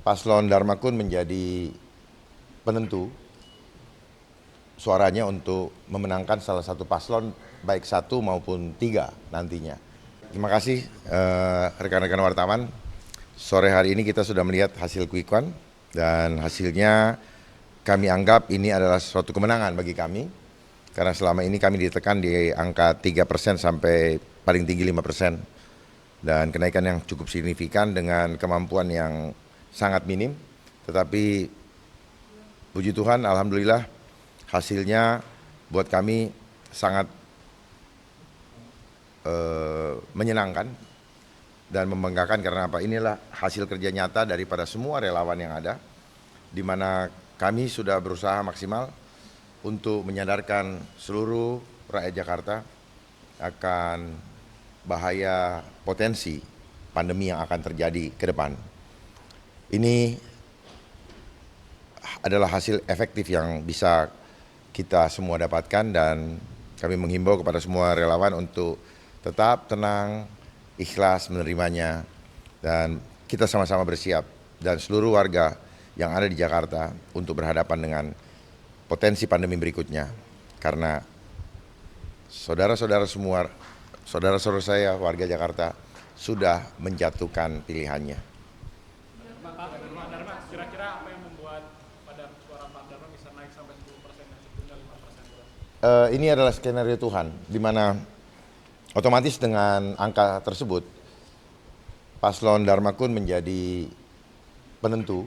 Paslon Dharma Kun menjadi penentu suaranya untuk memenangkan salah satu paslon, baik satu maupun tiga nantinya. Terima kasih rekan-rekan wartawan. Sore hari ini kita sudah melihat hasil quick count dan hasilnya kami anggap ini adalah suatu kemenangan bagi kami. Karena selama ini kami ditekan di angka 3% sampai paling tinggi 5%. Dan kenaikan yang cukup signifikan dengan kemampuan yang sangat minim. Tetapi puji Tuhan, alhamdulillah hasilnya buat kami sangat menyenangkan dan membanggakan. Karena apa? Inilah hasil kerja nyata daripada semua relawan yang ada, di mana kami sudah berusaha maksimal untuk menyadarkan seluruh rakyat Jakarta akan bahaya potensi pandemi yang akan terjadi ke depan. Ini adalah hasil efektif yang bisa kita semua dapatkan, dan kami menghimbau kepada semua relawan untuk tetap tenang, ikhlas menerimanya, dan kita sama-sama bersiap dan seluruh warga yang ada di Jakarta untuk berhadapan dengan potensi pandemi berikutnya. Karena saudara-saudara semua, saudara-saudara saya warga Jakarta sudah menjatuhkan pilihannya. Pak Dharma, kira-kira apa yang membuat pada suara Pak Dharma bisa naik sampai 10% dan sebelumnya 5%? Ini adalah skenario Tuhan, di mana otomatis dengan angka tersebut Paslon Dharma Kun menjadi penentu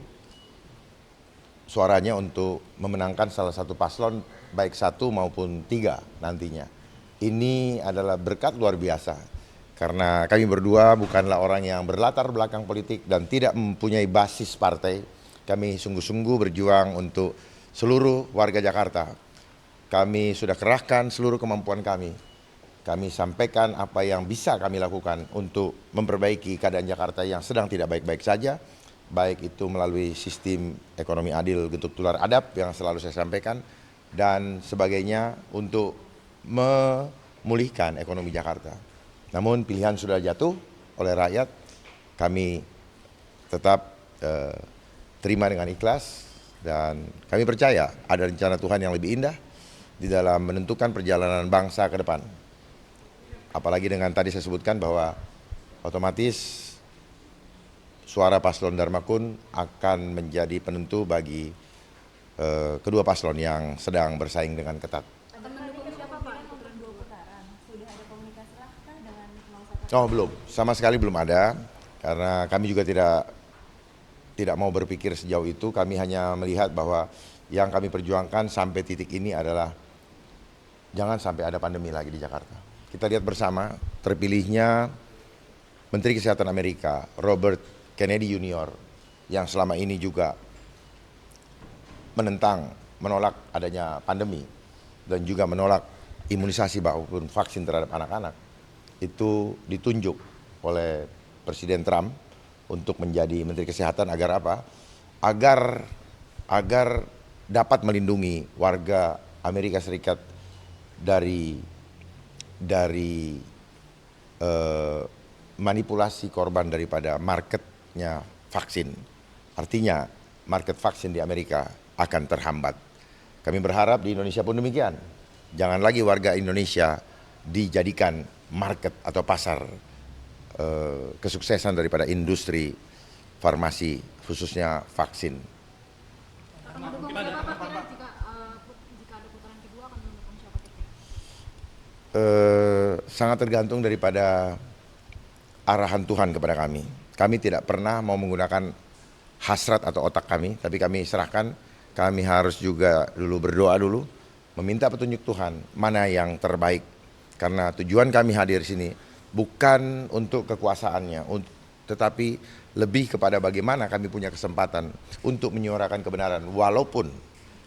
suaranya untuk memenangkan salah satu paslon, baik satu maupun tiga nantinya. Ini adalah berkat luar biasa, karena kami berdua bukanlah orang yang berlatar belakang politik dan tidak mempunyai basis partai. Kami sungguh-sungguh berjuang untuk seluruh warga Jakarta. Kami sudah kerahkan seluruh kemampuan kami. Kami sampaikan apa yang bisa kami lakukan untuk memperbaiki keadaan Jakarta yang sedang tidak baik-baik saja, baik itu melalui sistem ekonomi adil getuk tular adab yang selalu saya sampaikan, dan sebagainya untuk memulihkan ekonomi Jakarta. Namun pilihan sudah jatuh oleh rakyat, kami tetap terima dengan ikhlas, dan kami percaya ada rencana Tuhan yang lebih indah di dalam menentukan perjalanan bangsa ke depan. Apalagi dengan tadi saya sebutkan bahwa otomatis suara paslon Dharma Kun akan menjadi penentu bagi kedua paslon yang sedang bersaing dengan ketat. Akan mendukung siapa Pak untuk 2 putaran? Sudah ada komunikasi lah dengan 01? Oh belum, sama sekali belum ada, karena kami juga tidak mau berpikir sejauh itu. Kami hanya melihat bahwa yang kami perjuangkan sampai titik ini adalah jangan sampai ada pandemi lagi di Jakarta. Kita lihat bersama terpilihnya Menteri Kesehatan Amerika, Robert Kennedy Jr., yang selama ini juga menolak adanya pandemi dan juga menolak imunisasi maupun vaksin terhadap anak-anak, itu ditunjuk oleh Presiden Trump untuk menjadi Menteri Kesehatan. Agar apa? Agar dapat melindungi warga Amerika Serikat dari manipulasi korban daripada marketnya vaksin. Artinya market vaksin di Amerika akan terhambat. Kami berharap di Indonesia pun demikian. Jangan lagi warga Indonesia dijadikan market atau pasar kesuksesan daripada industri farmasi, khususnya vaksin. Akan mendukung siapa Pak kira jika ada putaran kedua, akan mendukung siapa kira? Sangat tergantung daripada arahan Tuhan kepada kami. Kami tidak pernah mau menggunakan hasrat atau otak kami, tapi kami serahkan. Kami harus juga berdoa dulu, meminta petunjuk Tuhan mana yang terbaik. Karena tujuan kami hadir sini bukan untuk kekuasaannya, tetapi lebih kepada bagaimana kami punya kesempatan untuk menyuarakan kebenaran, walaupun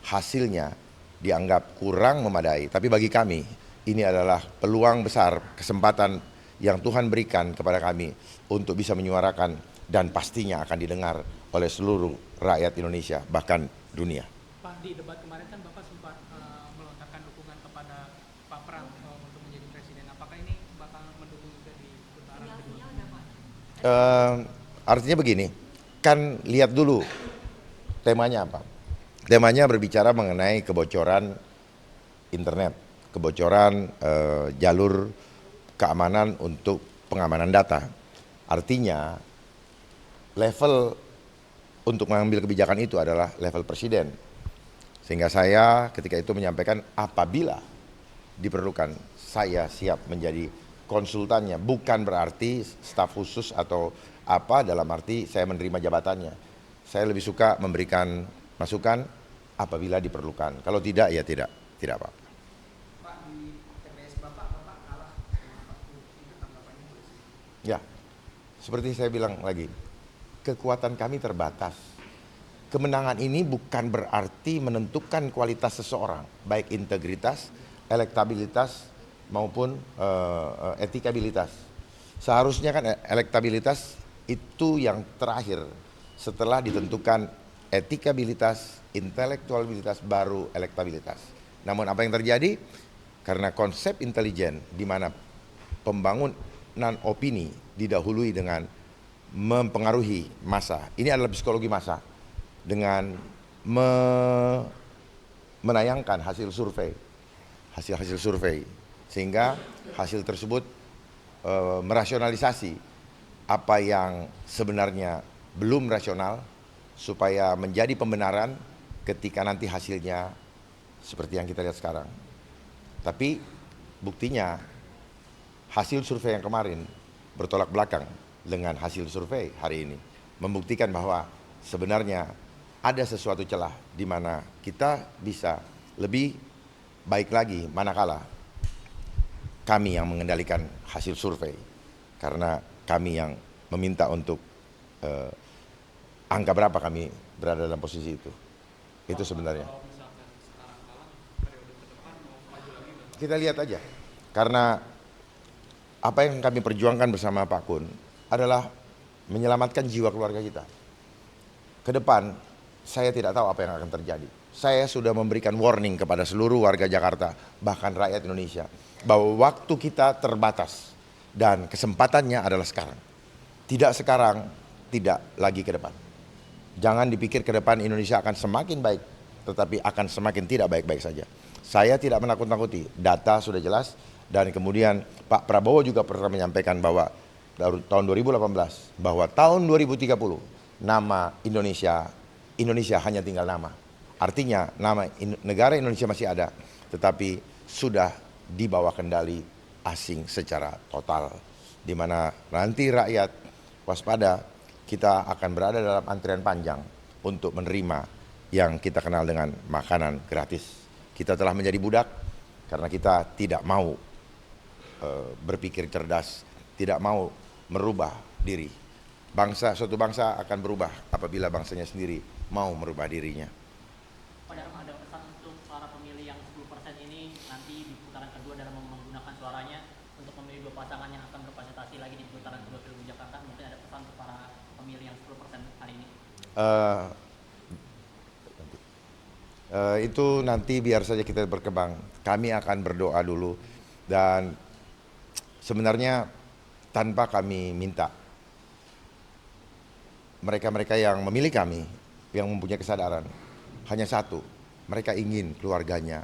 hasilnya dianggap kurang memadai. Tapi bagi kami ini adalah peluang besar, kesempatan yang Tuhan berikan kepada kami untuk bisa menyuarakan, dan pastinya akan didengar oleh seluruh rakyat Indonesia, bahkan dunia. Pak, di debat kemarin kan Bapak sempat melontarkan dukungan kepada Pak Pram untuk menjadi presiden. Apakah ini bakal mendukung juga di putaran kedua? Artinya begini, kan lihat dulu temanya apa. Temanya berbicara mengenai kebocoran internet, kebocoran jalur keamanan untuk pengamanan data. Artinya level untuk mengambil kebijakan itu adalah level presiden. Sehingga saya ketika itu menyampaikan apabila diperlukan saya siap menjadi konsultannya. Bukan berarti staf khusus atau apa, dalam arti saya menerima jabatannya. Saya lebih suka memberikan masukan apabila diperlukan. Kalau tidak ya tidak apa. Pak, di TPS Bapak kalah sama Pak Luhut. Itu tanggapannya itu. Ya, seperti saya bilang lagi, kekuatan kami terbatas. Kemenangan ini bukan berarti menentukan kualitas seseorang, baik integritas, elektabilitas maupun etikabilitas. Seharusnya kan elektabilitas itu yang terakhir, setelah ditentukan etikabilitas, intelektualitas, baru elektabilitas. Namun apa yang terjadi? Karena konsep intelijen di mana pembangunan opini didahului dengan mempengaruhi massa. Ini adalah psikologi massa. Dengan menayangkan hasil survei, sehingga hasil tersebut merasionalisasi apa yang sebenarnya belum rasional supaya menjadi pembenaran ketika nanti hasilnya seperti yang kita lihat sekarang. Tapi buktinya hasil survei yang kemarin bertolak belakang dengan hasil survei hari ini, membuktikan bahwa sebenarnya ada sesuatu celah di mana kita bisa lebih baik lagi manakala kami yang mengendalikan hasil survei, karena kami yang meminta untuk angka berapa kami berada dalam posisi itu. Itu sebenarnya. Kalau misalkan sekarang kalah, periode ke depan mau maju lagi nggak? Kita lihat aja, karena apa yang kami perjuangkan bersama Pak Kun adalah menyelamatkan jiwa keluarga kita. Ke depan saya tidak tahu apa yang akan terjadi. Saya sudah memberikan warning kepada seluruh warga Jakarta, bahkan rakyat Indonesia, bahwa waktu kita terbatas dan kesempatannya adalah sekarang. Tidak sekarang, tidak lagi ke depan. Jangan dipikir ke depan Indonesia akan semakin baik, tetapi akan semakin tidak baik-baik saja. Saya tidak menakut-nakuti, data sudah jelas, dan kemudian Pak Prabowo juga pernah menyampaikan bahwa tahun 2018, bahwa tahun 2030 nama Indonesia hanya tinggal nama. Artinya nama negara Indonesia masih ada, tetapi sudah di bawah kendali asing secara total. Di mana nanti rakyat waspada, kita akan berada dalam antrian panjang untuk menerima yang kita kenal dengan makanan gratis. Kita telah menjadi budak karena kita tidak mau berpikir cerdas, tidak mau merubah diri. Suatu bangsa akan berubah apabila bangsanya sendiri mau merubah dirinya. Pak Dharma, ada pesan untuk para pemilih yang 10% ini nanti di putaran kedua dalam menggunakan suaranya untuk memilih dua pasangan yang akan berkontestasi lagi di putaran kedua Pilgub Jakarta. Mungkin ada pesan untuk para pemilih yang 10% hari ini. Itu nanti biar saja kita berkembang. Kami akan berdoa dulu, dan sebenarnya tanpa kami minta, mereka-mereka yang memilih kami, yang mempunyai kesadaran, hanya satu, mereka ingin keluarganya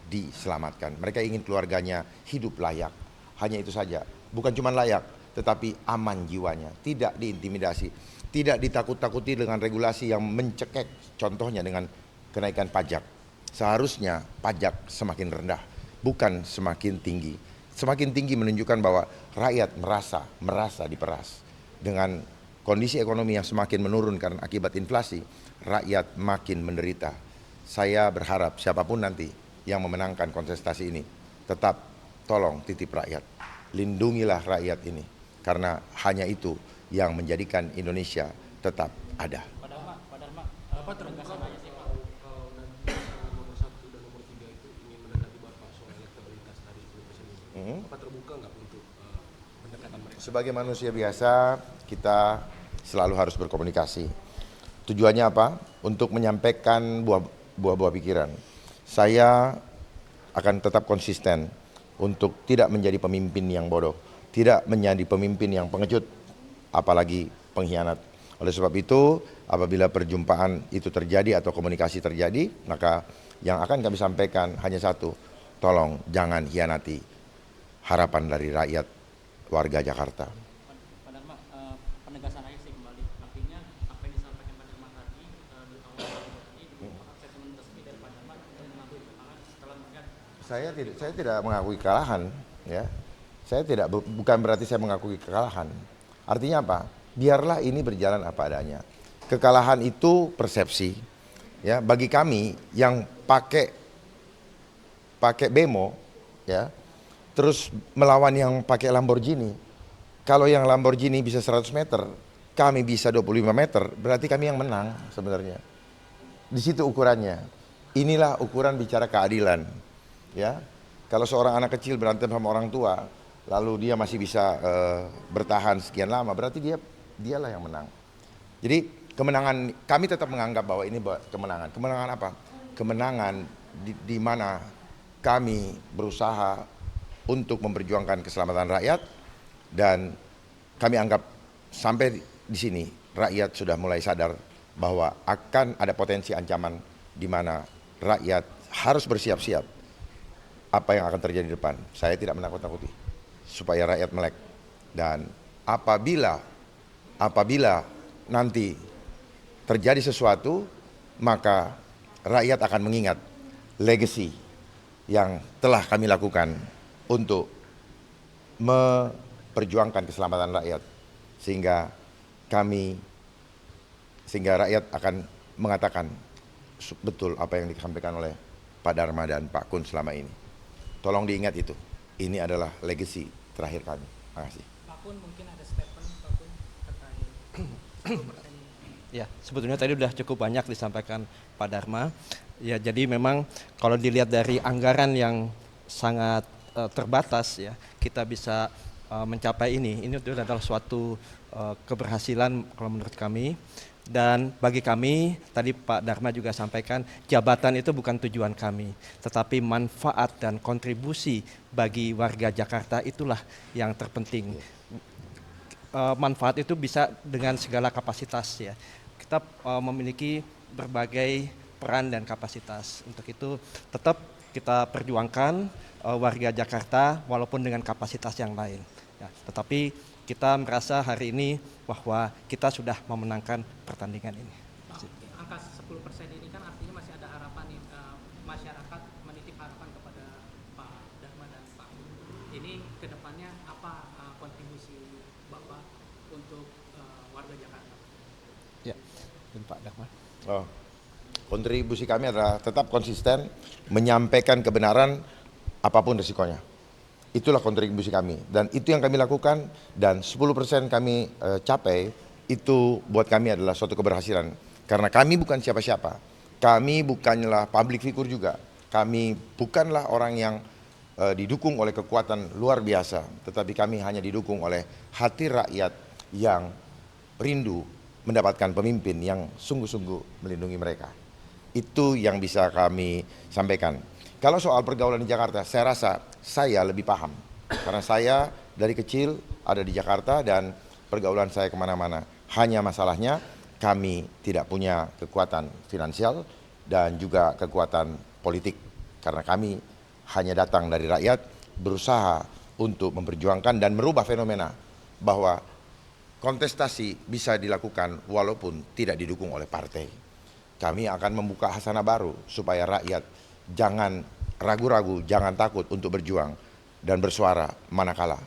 diselamatkan. Mereka ingin keluarganya hidup layak. Hanya itu saja. Bukan cuma layak, tetapi aman jiwanya. Tidak diintimidasi. Tidak ditakut-takuti dengan regulasi yang mencekek. Contohnya dengan kenaikan pajak. Seharusnya pajak semakin rendah, bukan semakin tinggi. Semakin tinggi menunjukkan bahwa rakyat merasa diperas. Dengan kondisi ekonomi yang semakin menurun karena akibat inflasi, rakyat makin menderita. Saya berharap siapapun nanti yang memenangkan kontestasi ini, tetap tolong titip rakyat, lindungilah rakyat ini, karena hanya itu yang menjadikan Indonesia tetap ada. Pak Dharma, Bapak terbuka aja sih Pak. Kalau nanti nomor 1 dan nomor 3 itu ingin mendekati Bapak soal elektabilitas tadi 10% ini, Bapak terbuka nggak untuk pendekatan mereka? Sebagai manusia biasa, kita selalu harus berkomunikasi. Tujuannya apa? Untuk menyampaikan buah-buah pikiran. Saya akan tetap konsisten untuk tidak menjadi pemimpin yang bodoh, tidak menjadi pemimpin yang pengecut, apalagi pengkhianat. Oleh sebab itu, apabila perjumpaan itu terjadi atau komunikasi terjadi, maka yang akan kami sampaikan hanya satu, tolong jangan hianati harapan dari rakyat warga Jakarta. Pak Dharma, penegasan aja sih kembali. Artinya apa yang disampaikan Pak Dharma tadi, 2 tahun tadi, merupakan statement resmi dari Pak Dharma dan mengakui kekalahan setelah melihat. Saya tidak mengakui kekalahan, ya. Saya tidak, bukan berarti saya mengakui kekalahan. Artinya apa? Biarlah ini berjalan apa adanya. Kekalahan itu persepsi, ya. Bagi kami yang pakai bemo, ya, terus melawan yang pakai Lamborghini. Kalau yang Lamborghini bisa 100 meter, kami bisa 25 meter, berarti kami yang menang sebenarnya. Di situ ukurannya. Inilah ukuran bicara keadilan, ya. Kalau seorang anak kecil berantem sama orang tua, lalu dia masih bisa bertahan sekian lama, berarti dialah yang menang. Jadi kemenangan, kami tetap menganggap bahwa ini kemenangan. Kemenangan apa? Kemenangan di mana kami berusaha untuk memperjuangkan keselamatan rakyat, dan kami anggap sampai di sini rakyat sudah mulai sadar bahwa akan ada potensi ancaman di mana rakyat harus bersiap-siap apa yang akan terjadi di depan. Saya tidak menakut-nakuti supaya rakyat melek, dan apabila nanti terjadi sesuatu, maka rakyat akan mengingat legacy yang telah kami lakukan untuk memperjuangkan keselamatan rakyat, sehingga rakyat akan mengatakan betul apa yang disampaikan oleh Pak Dharma dan Pak Kun selama ini. Tolong diingat itu. Ini adalah legacy terakhir kami. Terima kasih. Pak Kun, mungkin ada statement Pak Kun terkait 10% Ya, sebetulnya tadi sudah cukup banyak disampaikan Pak Dharma. Ya, jadi memang kalau dilihat dari anggaran yang sangat terbatas, ya, kita bisa mencapai ini. Ini adalah suatu keberhasilan kalau menurut kami. Dan bagi kami, tadi Pak Dharma juga sampaikan, jabatan itu bukan tujuan kami, tetapi manfaat dan kontribusi bagi warga Jakarta itulah yang terpenting. Manfaat itu bisa dengan segala kapasitas, ya. Kita memiliki berbagai peran dan kapasitas. Untuk itu tetap kita perjuangkan warga Jakarta walaupun dengan kapasitas yang lain. Ya, tetapi kita merasa hari ini bahwa kita sudah memenangkan pertandingan ini. angka 10% ini kan artinya masih ada harapan nih, masyarakat menitip harapan kepada Pak Dharma dan Pak Kun. Ini kedepannya apa kontribusi Bapak untuk warga Jakarta? Ya, dan Pak Dharma. Kontribusi kami adalah tetap konsisten menyampaikan kebenaran apapun risikonya. Itulah kontribusi kami, dan itu yang kami lakukan, dan 10% kami capai, itu buat kami adalah suatu keberhasilan. Karena kami bukan siapa-siapa, kami bukanlah public figure juga, kami bukanlah orang yang didukung oleh kekuatan luar biasa, tetapi kami hanya didukung oleh hati rakyat yang rindu mendapatkan pemimpin yang sungguh-sungguh melindungi mereka. Itu yang bisa kami sampaikan. Kalau soal pergaulan di Jakarta, saya rasa saya lebih paham. Karena saya dari kecil ada di Jakarta dan pergaulan saya kemana-mana. Hanya masalahnya kami tidak punya kekuatan finansial dan juga kekuatan politik. Karena kami hanya datang dari rakyat, berusaha untuk memperjuangkan dan merubah fenomena bahwa kontestasi bisa dilakukan walaupun tidak didukung oleh partai. Kami akan membuka hasanah baru supaya rakyat jangan ragu-ragu, jangan takut untuk berjuang dan bersuara manakala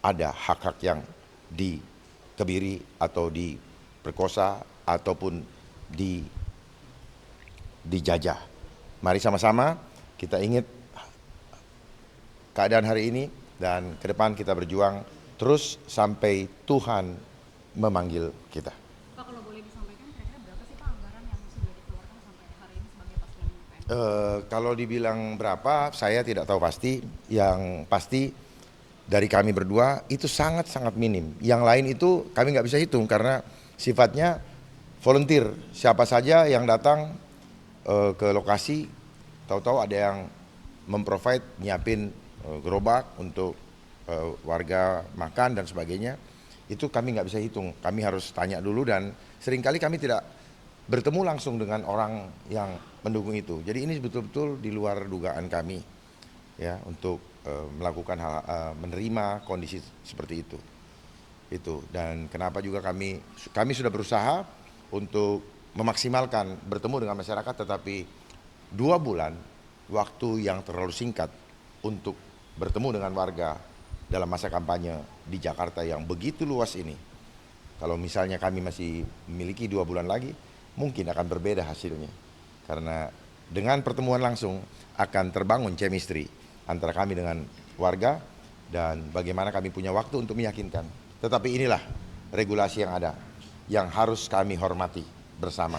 ada hak-hak yang dikebiri atau diperkosa ataupun dijajah. Mari sama-sama kita ingat keadaan hari ini dan ke depan kita berjuang terus sampai Tuhan memanggil kita. Pak, kalau boleh disampaikan kira-kira berapa sih Pak anggaran yang sudah dikeluarkan sampai hari ini sebagai paslon PNS? Kalau dibilang berapa, saya tidak tahu pasti. Yang pasti dari kami berdua itu sangat-sangat minim. Yang lain itu kami nggak bisa hitung karena sifatnya volunteer. Siapa saja yang datang ke lokasi, tahu-tahu ada yang memprovide, nyiapin gerobak untuk warga makan dan sebagainya. itu kami nggak bisa hitung. Kami harus tanya dulu dan seringkali kami tidak bertemu langsung dengan orang yang mendukung itu. Jadi ini betul-betul di luar dugaan kami ya untuk melakukan menerima kondisi seperti itu. Dan kenapa juga kami sudah berusaha untuk memaksimalkan bertemu dengan masyarakat, tetapi 2 bulan waktu yang terlalu singkat untuk bertemu dengan warga dalam masa kampanye di Jakarta yang begitu luas ini. Kalau misalnya kami masih memiliki 2 bulan lagi, mungkin akan berbeda hasilnya. Karena dengan pertemuan langsung akan terbangun chemistry antara kami dengan warga dan bagaimana kami punya waktu untuk meyakinkan. Tetapi inilah regulasi yang ada, yang harus kami hormati bersama.